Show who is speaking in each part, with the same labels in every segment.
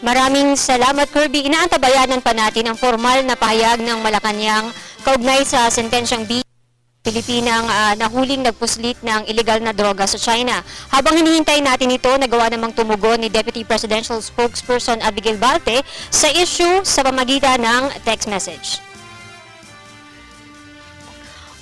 Speaker 1: Maraming salamat, Kirby. Inaantabayanan pa natin ang formal na pahayag ng Malacanang kaugnay sa sentensyang Pilipinang nahuling nagpuslit ng illegal na droga sa China. Habang hinihintay natin ito, nagawa namang tumugon ni Deputy Presidential Spokesperson Abigail Balte sa issue sa pamagitan ng text message.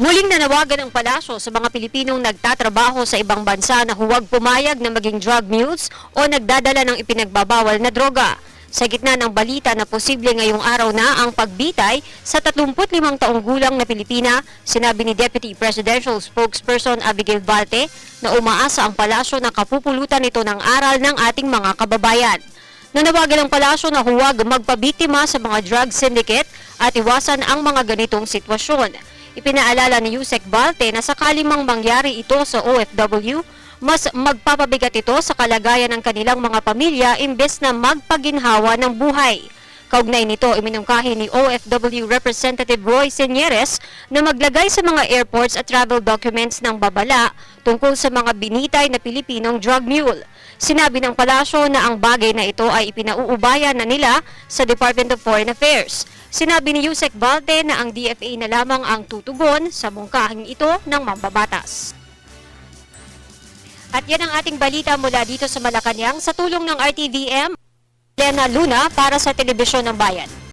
Speaker 1: Muling nanawagan ang palasyo sa mga Pilipinong nagtatrabaho sa ibang bansa na huwag pumayag na maging drug mules o nagdadala ng ipinagbabawal na droga. Sa gitna ng balita na posible ngayong araw na ang pagbitay sa 35 taong gulang na Pilipina, sinabi ni Deputy Presidential Spokesperson Abigail Balte na umaasa ang palasyo na kapupulutan ito ng aral ng ating mga kababayan. Nanawagan ang palasyo na huwag magpabiktima sa mga drug syndicate at iwasan ang mga ganitong sitwasyon. Ipinaalala ni Yusek Balte na sakali mang mangyari ito sa OFW, mas magpapabigat ito sa kalagayan ng kanilang mga pamilya imbes na magpaginhawa ng buhay. Kaugnay nito, iminungkahi ni OFW Representative Roy Señeres na maglagay sa mga airports at travel documents ng babala tungkol sa mga binitay na Pilipinong drug mule. Sinabi ng palasyo na ang bagay na ito ay ipinauubayan na nila sa Department of Foreign Affairs. Sinabi ni Yusek Balte na ang DFA na lamang ang tutugon sa mungkahing ito ng mambabatas. At yan ang ating balita mula dito sa Malacanang sa tulong ng RTVM, Lena Luna para sa Telebisyon ng Bayan.